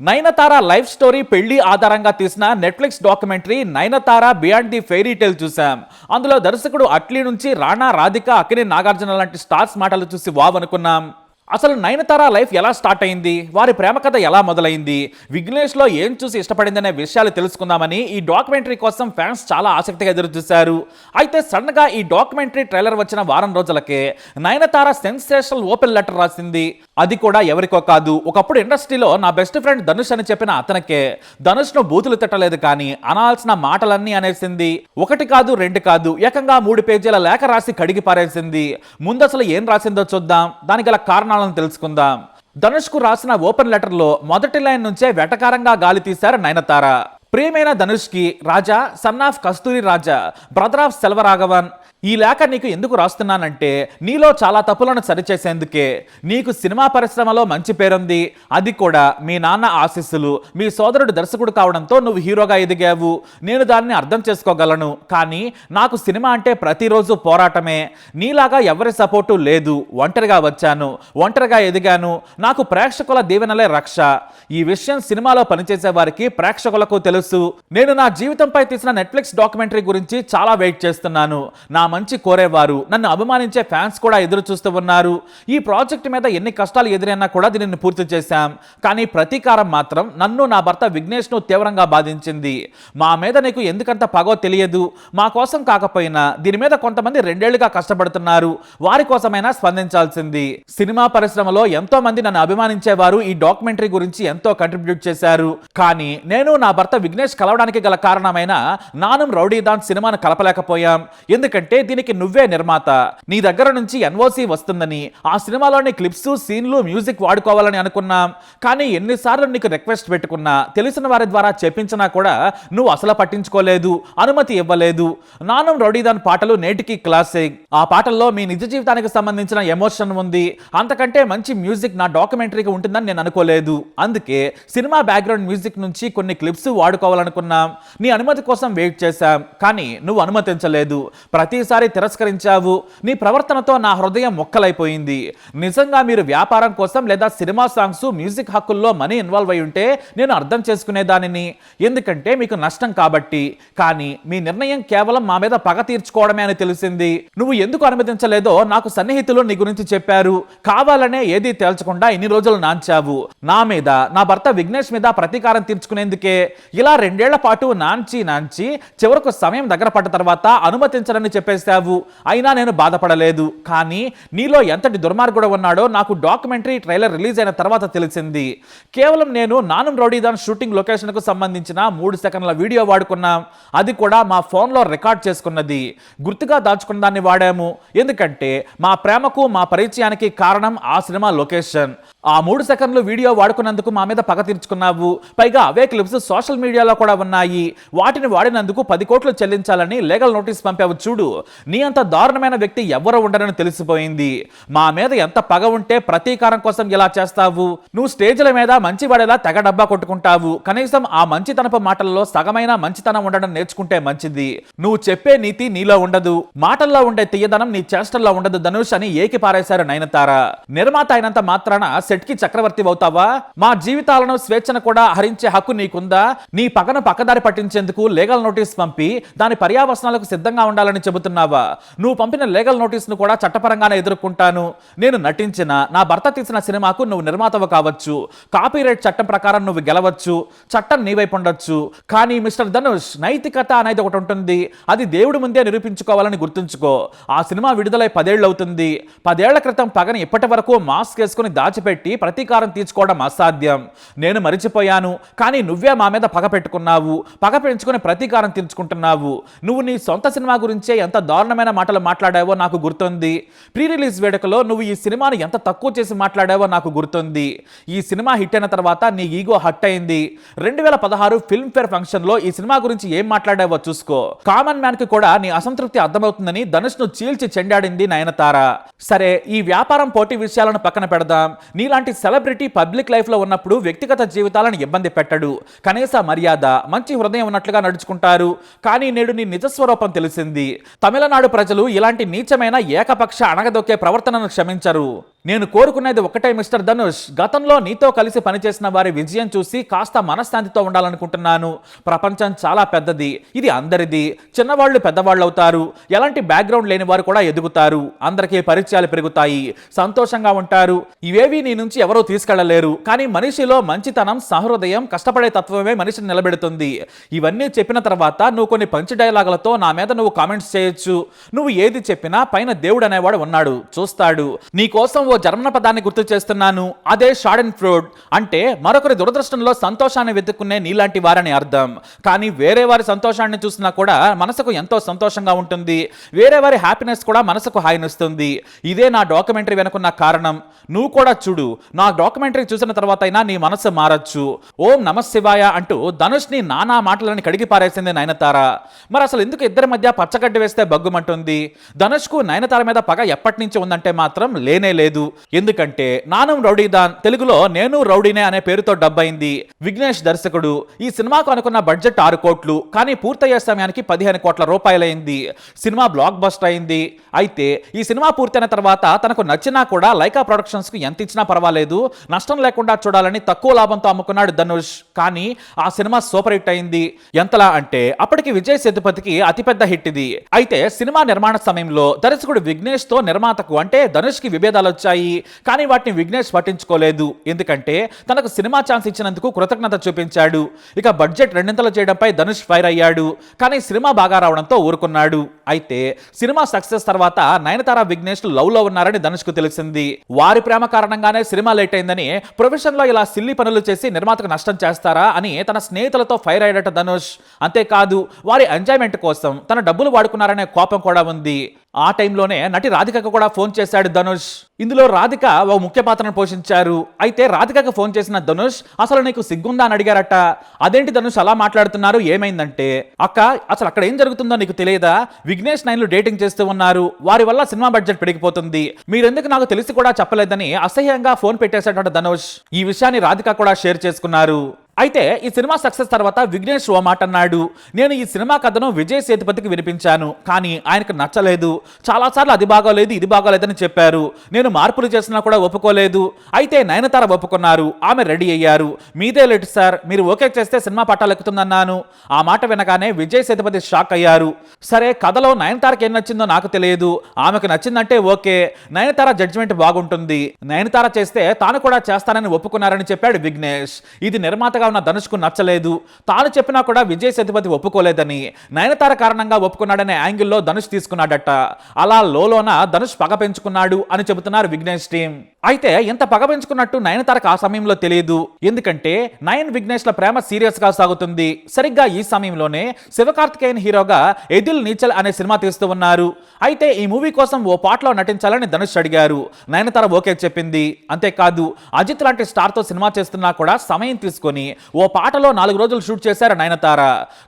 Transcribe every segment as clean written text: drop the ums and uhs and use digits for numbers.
Nayanthara life story పెళ్లి ఆధారంగా తీసిన Netflix documentary Nayanthara beyond the fairy tale చూసాం. అందులో దర్శకుడు అట్లీ నుంచి రాణా, రాధిక, అక్కినే నాగార్జున లాంటి స్టార్స్ మాటలు చూసి వావ్ అనుకున్నాం. అసలు నయనతార లైఫ్ ఎలా స్టార్ట్ అయింది, వారి ప్రేమ కథ ఎలా మొదలైంది, విఘ్నేష్లో ఏం చూసి ఇష్టపడిందనే విషయాలు తెలుసుకుందామని ఈ డాక్యుమెంటరీ కోసం ఫ్యాన్స్ చాలా ఆసక్తిగా ఎదురు చూశారు. అయితే సడన్గా ఈ డాక్యుమెంటరీ ట్రైలర్ వచ్చిన వారం రోజులకే నయనతార సెన్సేషనల్ ఓపెన్ లెటర్ రాసింది. అది కూడా ఎవరికో కాదు, ఒకప్పుడు ఇండస్ట్రీలో నా బెస్ట్ ఫ్రెండ్ ధనుష్ అని చెప్పిన అతనికే. ధనుష్ను బూతులు తిట్టలేదు కానీ అనాల్సిన మాటలన్నీ అనేసింది. ఒకటి కాదు, రెండు కాదు, ఏకంగా 3 పేజీల లేఖ రాసి కడిగి పారేసింది. ముందు అసలు ఏం రాసిందో చూద్దాం, దానికి గల కారణాలను తెలుసుకుందాం. ధనుష్ కు రాసిన ఓపెన్ లెటర్ లో మొదటి లైన్ నుంచే వెటకారంగా గాలి తీశారు నయనతార. ప్రియమైన ధనుష్ కి, Raja, son of Kasthuri Raja, brother of Selvaraghavan, ఈ లేఖ నీకు ఎందుకు రాస్తున్నానంటే నీలో చాలా తప్పులను సరిచేసేందుకే. నీకు సినిమా పరిశ్రమలో మంచి పేరుంది, అది కూడా మీ నాన్న ఆశీస్సులు, మీ సోదరుడు దర్శకుడు కావడంతో నువ్వు హీరోగా ఎదిగావు. నేను దాన్ని అర్థం చేసుకోగలను. కానీ నాకు సినిమా అంటే ప్రతిరోజు పోరాటమే. నీలాగా ఎవరి సపోర్టు లేదు. ఒంటరిగా వచ్చాను, ఒంటరిగా ఎదిగాను. నాకు ప్రేక్షకుల దీవెనలే రక్ష. ఈ విషయం సినిమాలో పనిచేసే వారికి, ప్రేక్షకులకు తెలుసు. నేను నా జీవితంపై తీసిన నెట్ఫ్లిక్స్ డాక్యుమెంటరీ గురించి చాలా వెయిట్ చేస్తున్నాను. నా మంచి కోరేవారు, నన్ను అభిమానించే ఫ్యాన్స్ కూడా ఎదురు చూస్తూ ఉన్నారు. ఈ ప్రాజెక్ట్ మీద ఎన్ని కష్టాలు ఎదురైనా కూడా దీనిని పూర్తి చేశాం. కానీ ప్రతీకారం మాత్రం నన్ను, నా భర్త విఘ్నేష్ను తీవ్రంగా బాధించింది. మా మీద నీకు ఎందుకంత పగో తెలియదు. మా కోసం కాకపోయినా దీని మీద కొంతమంది 2 ఏళ్లుగా కష్టపడుతున్నారు. వారి కోసమైనా స్పందించాల్సింది. సినిమా పరిశ్రమలో ఎంతో మంది నన్ను అభిమానించేవారు ఈ డాక్యుమెంటరీ గురించి ఎంతో కంట్రిబ్యూట్ చేశారు. కానీ నేను, నా భర్త విఘ్నేష్ కలవడానికి గల కారణమైన నానం రౌడీదాన్ సినిమాను కలపలేకపోయాం. ఎందుకంటే దీనికి నువ్వే నిర్మాత. నీ దగ్గర నుంచి ఎన్ఓసి వస్తుందని, ఆ సినిమాలోని క్లిప్స్, సీన్లు, మ్యూజిక్ వాడుకోవాలని అనుకున్నాం. కానీ ఎన్నిసార్లు నీకు రిక్వెస్ట్ పెట్టుకున్నా, తెలిసిన వారి ద్వారా చెప్పించినా కూడా నువ్వు అసలు పట్టించుకోలేదు, అనుమతి ఇవ్వలేదు. నానం రౌడీదాన్ పాటలు నేటికి క్లాసిక్. ఆ పాటల్లో మీ నిజ జీవితానికి సంబంధించిన ఎమోషన్ ఉంది. అంతకంటే మంచి మ్యూజిక్ నా డాక్యుమెంటరీకి ఉంటుందని నేను అనుకోలేదు. అందుకే సినిమా బ్యాక్గ్రౌండ్ మ్యూజిక్ నుంచి కొన్ని క్లిప్స్ వాడుకోవాలనుకున్నాం. నీ అనుమతి కోసం వెయిట్ చేశాం. కానీ నువ్వు అనుమతించలేదు. ప్రతిసారి తిరస్కరించావు. నీ ప్రవర్తనతో నా హృదయం మొక్కలైపోయింది. నిజంగా మీరు వ్యాపారం కోసం లేదా సినిమా సాంగ్స్, మ్యూజిక్ హక్కుల్లో మనీ ఇన్వాల్వ్ అయి ఉంటే నేను అర్థం చేసుకునేదానిని, ఎందుకంటే మీకు నష్టం కాబట్టి. కానీ మీ నిర్ణయం కేవలం మా మీద పగ తీర్చుకోవడమే అని తెలిసింది. నువ్వు ఎందుకు అనుమతించలేదో నాకు సన్నిహితులు నీ గురించి చెప్పారు. కావాలనే ఏదీ తేల్చకుండా ఇన్ని రోజులు నాంచావు. నా మీద, నా భర్త విఘ్నేష్ మీద ప్రతీకారం తీర్చుకునేందుకే ఇలా 2 ఏళ్ల పాటు నాంచి చివరకు సమయం దగ్గర పడ్డ తర్వాత అనుమతించడని చెప్పేశావు. అయినా నేను బాధపడలేదు. కానీ నీలో ఎంతటి దుర్మార్గుడు ఉన్నాడో నాకు డాక్యుమెంటరీ ట్రైలర్ రిలీజ్ అయిన తర్వాత తెలిసింది. కేవలం నేను నానం రౌడీదాన్ షూటింగ్ లొకేషన్కు సంబంధించిన 3 సెకండ్ల వీడియో వాడుకున్నాం. అది కూడా మా ఫోన్లో రికార్డ్ చేసుకున్నది. గుర్తుగా దాచుకున్న దాన్ని వాడాము. ఎందుకంటే మా ప్రేమకు, మా పరిచయానికి కారణం ఆ సినిమా లొకేషన్. ఆ 3 సెకండ్లు వీడియో వాడుకున్నందుకు మా మీద పగ తీర్చుకున్నావు. పైగా అవే క్లిప్స్ సోషల్ మీడియాలో కూడా ఉన్నాయి. వాటిని వాడినందుకు 10 కోట్లు చెల్లించాలని లీగల్ నోటీస్ పంపావు. చూడు, నీ అంత దారుణమైన వ్యక్తి ఎవరు ఉండరని తెలిసిపోయింది. మా మీద ఎంత పగ ఉంటే ప్రతీకారం కోసం ఇలా చేస్తావు? నువ్వు స్టేజ్ల మీద మంచివాడేలా తెగ డబ్బా కొట్టుకుంటావు. కనీసం ఆ మంచితనపు మాటల్లో సగమైన మంచితనం ఉండడం నేర్చుకుంటే మంచిది. నువ్వు చెప్పే నీతి నీలో ఉండదు. మాటల్లో ఉండే తీయదనం నీ చేష్టల్లో ఉండదు ధనుష్ అని ఏకి పారేశారు నయనతార. నిర్మాత అయినంత మాత్రాన సెట్ కి చక్రవర్తి అవుతావా? మా జీవితాలను, స్వేచ్ఛను కూడా హరించే హక్కు నీకుందా? నీ పగను పక్కదారి పట్టించేందుకు లీగల్ నోటీస్ పంపి దాని పర్యావసనాలకు సిద్ధంగా ఉండాలని చెబుతున్నావా? నువ్వు పంపిన లీగల్ నోటీస్ను కూడా చట్టపరంగానే ఎదుర్కొంటాను. నేను నటించిన, నా భర్త తీసిన సినిమాకు నువ్వు నిర్మాతవు కావచ్చు. కాపీరైట్ చట్టం ప్రకారం నువ్వు గెలవచ్చు. చట్టం నీ వైపు ఉండొచ్చు. కానీ మిస్టర్ ధనుష్, నైతికత అనేది ఒకటి ఉంటుంది. అది దేవుడి ముందే నిరూపించుకోవాలని గుర్తుంచుకో. ఆ సినిమా విడుదలై 10 ఏళ్ళు అవుతుంది. 10 ఏళ్ల క్రితం పగని ఇప్పటి వరకు మాస్క్ వేసుకుని దాచిపెట్టి ప్రతీకారం తీర్చుకోవడం అసాధ్యం. నేను మరిచిపోయాను. కానీ నువ్వే మా మీద పగ పెట్టుకున్నావు. పగ పెంచుకుని ప్రతీకారం తీర్చుకుంటున్నావు. నువ్వు నీ సొంత సినిమా గురించే ఎంత దారుణమైన మాటలు మాట్లాడావో నాకు గుర్తుంది. ప్రీ రిలీజ్ వేడుకలో నువ్వు ఈ సినిమాను ఎంత తక్కువ చేసి మాట్లాడావో నాకు గుర్తుంది. ఈ సినిమా హిట్ అయిన తర్వాత నీ ఈగో హట్ అయింది. 2016 ఫిల్మ్ ఫేర్ ఫంక్షన్ లో ఈ సినిమా గురించి ఏం మాట్లాడావో చూసుకో. కామన్ మ్యాన్ కి కూడా నీ అసంతృప్తి అర్థమవుతుందని ధనుష్ ను చీల్చి చెండాడింది నయనతార. సరే, ఈ వ్యాపారం పోటీ విషయాలను పక్కన పెడదాం. నీ నీలాంటి సెలబ్రిటీ పబ్లిక్ లైఫ్ లో ఉన్నప్పుడు వ్యక్తిగత జీవితాలను ఇబ్బంది పెట్టడు, కనీస మర్యాద, మంచి హృదయం ఉన్నట్లుగా నడుచుకుంటారు. కానీ నేడు నీ నిజస్వరూపం తెలిసింది. తమిళనాడు ప్రజలు ఇలాంటి నీచమైన ఏకపక్ష అణగదొక్కే ప్రవర్తనను క్షమించరు. నేను కోరుకునేది ఒకటే మిస్టర్ ధనుష్, గతంలో నీతో కలిసి పనిచేసిన వారి విజయం చూసి కాస్త మనశ్శాంతితో ఉండాలనుకుంటున్నాను. ప్రపంచం చాలా పెద్దది, ఇది అందరిది. చిన్నవాళ్ళు పెద్దవాళ్ళు అవుతారు, ఎలాంటి బ్యాక్గ్రౌండ్ లేని వారు కూడా ఎదుగుతారు, అందరికీ పరిచయాలు పెరుగుతాయి, సంతోషంగా ఉంటారు. ఇవేవి నీ నుంచి ఎవరూ తీసుకెళ్లలేరు. కానీ మనిషిలో మంచితనం, సహృదయం, కష్టపడే తత్వమే మనిషిని నిలబెడుతుంది. ఇవన్నీ చెప్పిన తర్వాత నువ్వు కొన్ని పంచి డైలాగులతో నా మీద నువ్వు కామెంట్స్ చేయొచ్చు. నువ్వు ఏది చెప్పినా పైన దేవుడు అనేవాడు ఉన్నాడు, చూస్తాడు. నీ కోసం ఓ జర్మన పదాన్ని గుర్తు చేస్తున్నాను, అదే షాడెన్ ఫ్రూడ్. అంటే మరొకరి దురదృష్టంలో సంతోషాన్ని వెతుక్కునే నీలాంటి వారని అర్థం. కానీ వేరే వారి సంతోషాన్ని చూసినా కూడా మనసుకు ఎంతో సంతోషంగా ఉంటుంది. వేరే వారి హ్యాపీనెస్ కూడా మనసుకు హాయినిస్తుంది. ఇదే నా డాక్యుమెంటరీ వెనుకున్న కారణం. నువ్వు కూడా చూడు, నా డాక్యుమెంటరీ చూసిన తర్వాత అయినా నీ మనసు మారచ్చు. ఓం నమ శివాయ అంటూ ధనుష్ ని నానా మాటలని కడిగి పారేసింది నయనతార. మరి అసలు ఎందుకు ఇద్దరి మధ్య పచ్చగడ్డి వేస్తే బగ్గుమంటుంది? ధనుష్ కు నయనతార మీద పగ ఎప్పటి నుంచి ఉందంటే మాత్రం లేనే లేదు. ఎందుకంటే నానం రౌడీదాన్ తెలుగులో నేను రౌడీనే అనే పేరుతో డబ్బైంది. విఘ్నేష్ దర్శకుడు. ఈ సినిమాకు అనుకున్న బడ్జెట్ 6 కోట్లు, కానీ పూర్తయ్యే సమయానికి 15 కోట్ల రూపాయలైంది. సినిమా బ్లాక్ బస్టర్ అయింది. అయితే ఈ సినిమా పూర్తయిన తర్వాత తనకు నచ్చినా కూడా లైకా ప్రొడక్షన్స్ కు ఎంత ఇచ్చినా పర్వాలేదు, నష్టం లేకుండా చూడాలని తక్కువ లాభంతో అమ్ముకున్నాడు ధనుష్. కానీ ఆ సినిమా సూపర్ హిట్ అయింది. ఎంతలా అంటే అప్పటికి విజయ్ సేతుపతికి అతిపెద్ద హిట్ ఇది. అయితే సినిమా నిర్మాణ సమయంలో దర్శకుడు విఘ్నేష్ తో నిర్మాతకు అంటే ధనుష్ కి విభేదాలు వచ్చాయి. కానీ వాటిని విఘ్నేష్ పట్టించుకోలేదు. ఎందుకంటే తనకు సినిమా ఛాన్స్ ఇచ్చినందుకు కృతజ్ఞత చూపించాడు. ఇక బడ్జెట్ రెండింతలు చేయడంపై ధనుష్ ఫైర్ అయ్యాడు. కానీ సినిమా బాగా రావడంతో ఊరుకున్నాడు. అయితే సినిమా సక్సెస్ తర్వాత నయనతార విఘ్నేష్ లవ్ లో ఉన్నారని ధనుష్ కు తెలిసింది. వారి ప్రేమ కారణంగానే సినిమా లేట్ అయిందని, ప్రొఫెషన్ లో ఇలా సిల్లి పనులు చేసి నిర్మాతకు నష్టం చేస్తారా అని తన స్నేహితులతో ఫైర్ అయ్యాడట ధనుష్. అంతేకాదు వారి ఎంజాయ్మెంట్ కోసం తన డబ్బులు వాడుకున్నారనే కోపం కూడా ఉంది. ఆ టైంలోనే నటి రాధికకు కూడా ఫోన్ చేశాడు ధనుష్. ఇందులో రాధిక ఓ ముఖ్య పాత్రను పోషించారు. అయితే రాధికకు ఫోన్ చేసిన ధనుష్ అసలు నీకు సిగ్గుందా అని అడిగారట. అదేంటి ధనుష్ అలా మాట్లాడుతున్నారు, ఏమైందంటే, అక్క అసలు అక్కడ ఏం జరుగుతుందో నీకు తెలియదా? విఘ్నేష్ నైన్లు డేటింగ్ చేస్తూ ఉన్నారు, వారి వల్ల సినిమా బడ్జెట్ పెరిగిపోతుంది, మీరెందుకు నాకు తెలిసి కూడా చెప్పలేదని అసహ్యంగా ఫోన్ పెట్టేశాడట ధనుష్. ఈ విషయాన్ని రాధిక కూడా షేర్ చేసుకున్నారు. అయితే ఈ సినిమా సక్సెస్ తర్వాత విఘ్నేష్ ఓ మాట అన్నాడు, నేను ఈ సినిమా కథను విజయ్ సేతుపతికి వినిపించాను, కానీ ఆయనకు నచ్చలేదు. చాలాసార్లు అది బాగోలేదు, ఇది బాగోలేదని చెప్పారు. నేను మార్పులు చేసినా కూడా ఒప్పుకోలేదు. అయితే నయనతార ఒప్పుకున్నారు, ఆమె రెడీ అయ్యారు. మీదే లేట్ సార్, మీరు ఓకే చేస్తే సినిమా పట్టాలు ఎక్కుతుందన్నాను. ఆ మాట వినగానే విజయ్ సేతుపతి షాక్ అయ్యారు. సరే కథలో నయనతారకి ఏం నచ్చిందో నాకు తెలియదు, ఆమెకు నచ్చిందంటే ఓకే, నయనతార జడ్జిమెంట్ బాగుంటుంది, నయనతార చేస్తే తాను కూడా చేస్తానని ఒప్పుకున్నారని చెప్పాడు విఘ్నేష్. ఇది నిర్మాతగా ఉన్న ధనుష్ కు నచ్చలేదు. తాను చెప్పినా కూడా విజయ్ సేతుపతి ఒప్పుకోలేదని, నయనతార కారణంగా ఒప్పుకున్నాడనే యాంగిల్లో ధనుష్ తీసుకున్నాడట. అలా లోలోన ధనుష్ పగ పెంచుకున్నాడు అని చెబుతున్నారు విఘ్నేష్ టీం. అయితే ఇంత పగ పెంచుకున్నట్టు నయనతారకు ఆ సమయంలో తెలియదు. ఎందుకంటే నయన్ విఘ్నేష్ల ప్రేమ సీరియస్ గా సాగుతుంది. సరిగ్గా ఈ సమయంలోనే శివకార్తికేయన్ హీరోగా ఎదిల్ నీచల్ అనే సినిమా తీస్తూ ఉన్నారు. అయితే ఈ మూవీ కోసం ఓ పాటలో నటించాలని ధనుష్ అడిగారు. నయనతార ఓకే చెప్పింది. అంతేకాదు అజిత్ లాంటి స్టార్ తో సినిమా చేస్తున్నా కూడా సమయం తీసుకొని ఓ పాటలో 4 రోజులు షూట్ చేశారు నయనతార.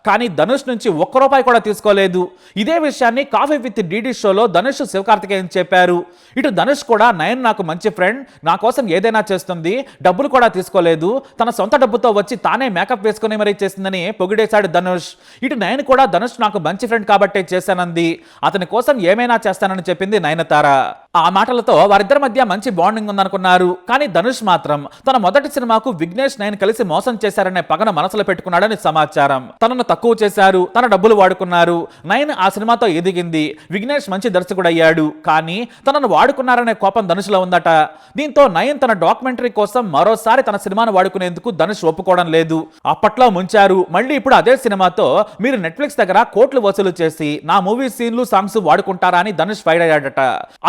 కానీ ధనుష్ నుంచి ₹1 కూడా తీసుకోలేదు. ఇదే విషయాన్ని కాఫీ విత్ డీడీ షోలో ధనుష్ శివకార్తికేయన్ చెప్పారు. ఇటు ధనుష్ కూడా నయన్ నాకు మంచి ఫ్రెండ్, నా కోసం ఏదైనా చేస్తుంది, డబ్బులు కూడా తీసుకోలేదు, తన సొంత డబ్బుతో వచ్చి తానే మేకప్ వేసుకుని మరీ చేసిందని పొగిడేశాడు ధనుష్. ఇటు నయన్ కూడా ధనుష్ నాకు మంచి ఫ్రెండ్ కాబట్టే చేశానంది, అతని కోసం ఏమైనా చేస్తానని చెప్పింది నయనతార. ఆ మాటలతో వారిద్దరి మధ్య మంచి బాండింగ్ ఉందనుకున్నారు. కానీ ధనుష్ మాత్రం తన మొదటి సినిమాకు విఘ్నేష్ నయన్ కలిసి మోసం చేశారనే పగన మనసులో పెట్టుకున్నాడని సమాచారం. తనను తక్కువ చేశారు, తన డబ్బులు వాడుకున్నారు. నయన్ ఆ సినిమాతో ఎదిగింది, విఘ్నేష్ మంచి దర్శకుడయ్యాడు. కానీ తనను వాడుకున్నారనే కోపం ధనుష్లో ఉందట. దీంతో నయన్ తన డాక్యుమెంటరీ కోసం మరోసారి తన సినిమాను వాడుకునేందుకు ధనుష్ ఒప్పుకోవడం లేదు. అప్పట్లో ముంచారు, మళ్ళీ ఇప్పుడు అదే సినిమాతో మీరు నెట్ఫ్లిక్స్ దగ్గర కోట్లు వసూలు చేసి నా మూవీ సీన్లు సాంగ్స్ వాడుకుంటారా అని ధనుష్ ఫైర్ అయ్యాడట.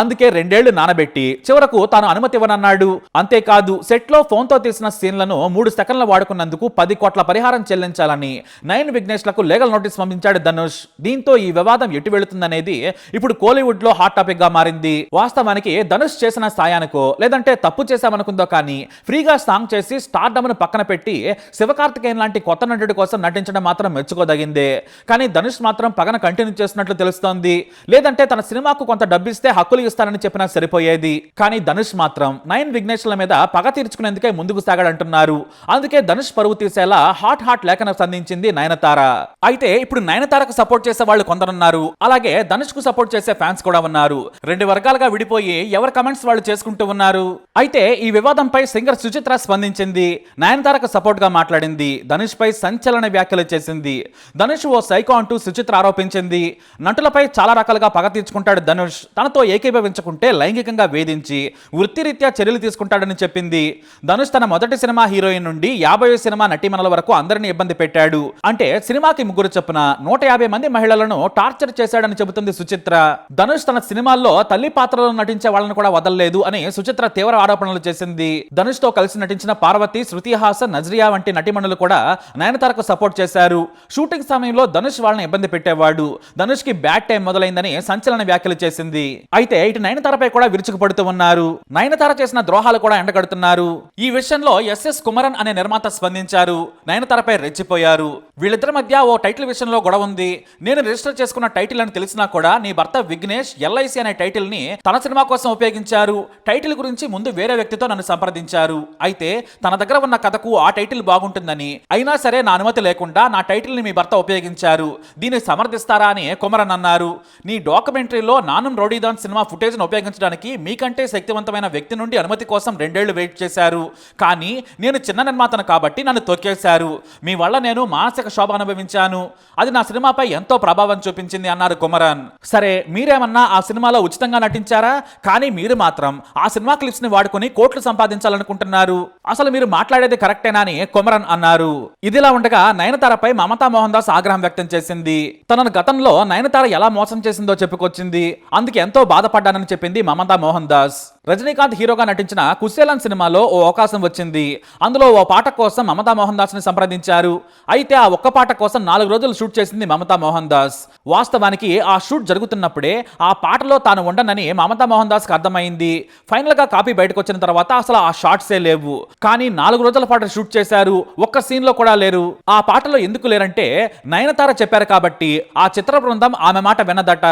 అందుకే 2 ఏళ్లు నానబెట్టి చివరకు తాను అనుమతి ఇవ్వనన్నాడు. అంతేకాదు సెట్ లో ఫోన్ తో తీసిన సీన్లను 3 సెకండ్లు వాడుకున్నందుకు 10 కోట్ల పరిహారం చెల్లించాలని నయన్ విఘ్నేష్లకు లీగల్ నోటీస్ పంపించాడు ధనుష్. దీంతో ఈ వివాదం ఎటు వెళుతుందనేది ఇప్పుడు కోలీవుడ్ లో హాట్ టాపిక్ గా మారింది. వాస్తవానికి ధనుష్ చేసిన సాయానికో లేదంటే తప్పు చేశామనుకుందో కానీ ఫ్రీగా సాంగ్ చేసి స్టార్డమ్ను పక్కన పెట్టి శివకార్తికేయన్ లాంటి కొత్త నటుడి కోసం నటించడం మాత్రం మెచ్చుకోదగిందే. కానీ ధనుష్ మాత్రం పగన కంటిన్యూ చేస్తున్నట్లు తెలుస్తోంది. లేదంటే తన సినిమాకు కొంత డబ్బిస్తే హక్కులు ఇస్తానని చెప్పినా సరిపోయేది. కానీ ధనుష్ మాత్రం నయన్ విఘ్నేష్ల మీద పగ తీర్చుకునేందుకే ముందుకు సాగాడంటున్నారు. అందుకే ధనుష్ పరువు తీసేలా హాట్ లేఖనం సంధించింది నయనతార. అయితే ఇప్పుడు నయనతారకు సపోర్ట్ చేసే వాళ్ళు కొందరున్నారు, అలాగే ధనుష్ కు సపోర్ట్ చేసే ఫ్యాన్స్ కూడా ఉన్నారు. రెండు వర్గాలుగా విడిపోయి ఎవరి కమెంట్స్ వాళ్ళు చేసుకుంటూ ఉన్నారు. అయితే ఈ వివాదంపై సింగర్ సుచిత్ర స్పందించింది. నయనతారకు సపోర్ట్ గా మాట్లాడింది. ధనుష్ పై సంచలన వ్యాఖ్యలు చేసింది. ధనుష్ ఓ సైకో అంటూ సుచిత్ర ఆరోపించింది. నటులపై చాలా రకాలుగా పగ తీర్చుకుంటాడు ధనుష్. తనతో ఏకీభవించకుంటే లైంగికంగా వేధించి వృత్తిరీత్యా చర్యలు తీసుకుంటాడని చెప్పింది. ధనుష్ తన మొదటి సినిమా హీరోయిన్ నుండి 50వ సినిమా నటీమణుల వరకు అందరిని ఇబ్బంది పెట్టాడు. అంటే సినిమాకి 3 చొప్పున 150 మంది మహిళలను టార్చర్ చేశాడని చెబుతుంది సుచిత్ర. ధనుష్ తన సినిమాల్లో తల్లి పాత్రలో నటించే వాళ్ళని కూడా వదలలేదు అని సుచిత్ర తీవ్ర ఆరోపణలు చేసింది. ధనుష్ తో కలిసి నటించిన పార్వతి, శృతి హాసన్, నజ్రియా వంటి నటీమణులు కూడా నయనతారకు సపోర్ట్ చేశారు. షూటింగ్ సమయంలో ధనుష్ వాళ్ళని ఇబ్బంది పెట్టేవాడు. ధనుష్ కి బ్యాడ్ టైం మొదలైందని సంచలన వ్యాఖ్యలు చేసింది. అయితే ఇటు నయనతారపై కూడా విరుచుకుపడుతూ ఉన్నారు. నయనతార చేసిన ద్రోహాలు కూడా ఎండగడుతున్నారు. ఈ విషయంలో ఎస్ఎస్ కుమరన్ అనే నిర్మాత స్పందించారు. నయనతారపై రెచ్చిపోయారు. వీళ్ళిద్దరి మధ్య ఓ టైటిల్ విషయంలో గొడవ ఉంది. నేను రిజిస్టర్ చేసుకున్న టైటిల్ అని తెలిసినా కూడా నీ భర్త విఘ్నేష్ ఎల్ఐసి అనే టైటిల్ ని తన సినిమా కోసం ఉపయోగించారు. టైటిల్ గురించి ముందు వేరే వ్యక్తితో నన్ను సంప్రదించారు. అయితే తన దగ్గర ఉన్న కథకు ఆ టైటిల్ బాగుంటుందని, అయినా సరే నా అనుమతి లేకుండా నా టైటిల్ ని మీ భర్త ఉపయోగించారు. దీన్ని సమర్థిస్తారా అని కుమరన్ అన్నారు. నీ డాక్యుమెంటరీలో నానం రౌడీదాన్ సినిమా ఫుటేజ్ ను ఉపయోగించడానికి మీకంటే శక్తివంతమైన వ్యక్తి నుండి అనుమతి కోసం 2 ఏళ్లు వెయిట్ చేశారు. కానీ నేను చిన్న నిర్మాతను కాబట్టి నన్ను తొక్కేశారు. మీ వల్ల నేను మానసిక శోభ అనుభవించాను. అది నా సినిమాపై ఎంతో ప్రభావం చూపించింది అన్నారు కుమరన్. సరే, మీరేమన్నా ఆ సినిమాలో ఉచితంగా నటించారా? కానీ మీరు మాత్రం ఆ సినిమా క్లిప్స్ ని వాడుకుని కోట్లు సంపాదించాలనుకుంటున్నారు. అసలు మీరు మాట్లాడేది కరెక్టేనా అని కుమరన్ అన్నారు. ఇదిలా ఉండగా నయనతారపై మమతా మోహన్ దాస్ ఆగ్రహం వ్యక్తం చేసింది. తనను గతంలో నయనతార ఎలా మోసం చేసిందో చెప్పుకొచ్చింది. అందుకు ఎంతో బాధపడ్డానని చెప్పింది మమతా మోహన్ దాస్. రజనీకాంత్ హీరోగా నటించిన కుశేలన్ సినిమాలో ఓ అవకాశం వచ్చింది. అందులో ఓ పాట కోసం మమతా మోహన్ దాస్ ని సంప్రదించారు. అయితే ఆ ఒక్క పాట కోసం 4 రోజులు షూట్ చేసింది మమతా మోహన్ దాస్. వాస్తవానికి ఆ షూట్ జరుగుతున్నప్పుడే ఆ పాటలో తాను ఉండనని మమతా మోహన్ దాస్ కి అర్థమైంది. ఫైనల్ గా కాపీ బయటకు వచ్చిన తర్వాత అసలు ఆ షాట్సే లేవు. కానీ 4 రోజుల పాటు షూట్ చేశారు. ఒక్క సీన్ లో కూడా లేరు. ఆ పాటలో ఎందుకు లేరంటే నయనతార చెప్పారు కాబట్టి ఆ చిత్ర బృందం ఆమె మాట వినదట.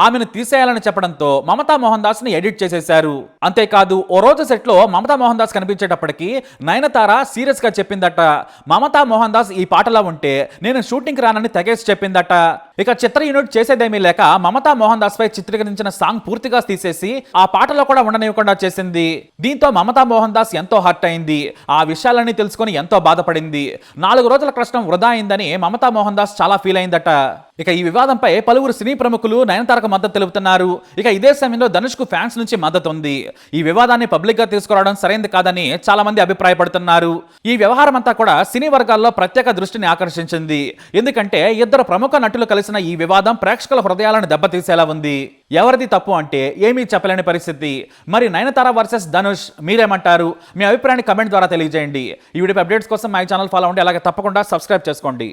ఆమెను తీసేయాలని చెప్పడంతో మమతా మోహన్ దాస్ ని ఎడిట్ చేసేశారు. అంతేకాదు ఓ రోజు సెట్ లో మమతా మోహన్ దాస్ కనిపించేటప్పటికి నయనతార సీరియస్ గా చెప్పిందట, మమతా మోహన్ దాస్ ఈ పాటలో ఉంటే నేను షూటింగ్ రానని తెగేసి చెప్పిందట. ఇక చిత్ర యూనిట్ చేసేదేమీ లేక మమతా మోహన్ దాస్ పై చిత్రీకరించిన సాంగ్ పూర్తిగా తీసేసి ఆ పాటలో కూడా ఉండనివ్వకుండా చేసింది. దీంతో మమతా మోహన్ దాస్ ఎంతో హర్ట్ అయింది. ఆ విషయాలన్నీ తెలుసుకొని ఎంతో బాధపడింది. 4 రోజుల కష్టం వృధా అయిందని మమతా మోహన్ దాస్ చాలా ఫీల్ అయిందట. ఇక ఈ వివాదంపై పలువురు సినీ ప్రముఖులు నయనతారకు మద్దతు తెలుపుతున్నారు. ఇక ఇదే సమయంలో ధనుష్ కు ఫ్యాన్స్ నుంచి మద్దతు ఉంది. ఈ వివాదాన్ని పబ్లిక్ గా తీసుకురావడం సరైనది కాదని చాలా మంది అభిప్రాయపడుతున్నారు. ఈ వ్యవహారం అంతా కూడా సినీ వర్గాల్లో ప్రత్యేక దృష్టిని ఆకర్షించింది. ఎందుకంటే ఇద్దరు ప్రముఖ నటులు కలిసిన ఈ వివాదం ప్రేక్షకుల హృదయాలను దెబ్బతీసేలా ఉంది. ఎవరిది తప్పు అంటే ఏమీ చెప్పలేని పరిస్థితి. మరి నయనతార వర్సెస్ ధనుష్ మీరేమంటారు? మీ అభిప్రాయాన్ని కమెంట్ ద్వారా తెలియజేయండి. ఈ వీడియో అప్డేట్స్ కోసం మై ఛానల్ ఫాలో అవ్వండి. అలాగే తప్పకుండా సబ్స్క్రైబ్ చేసుకోండి.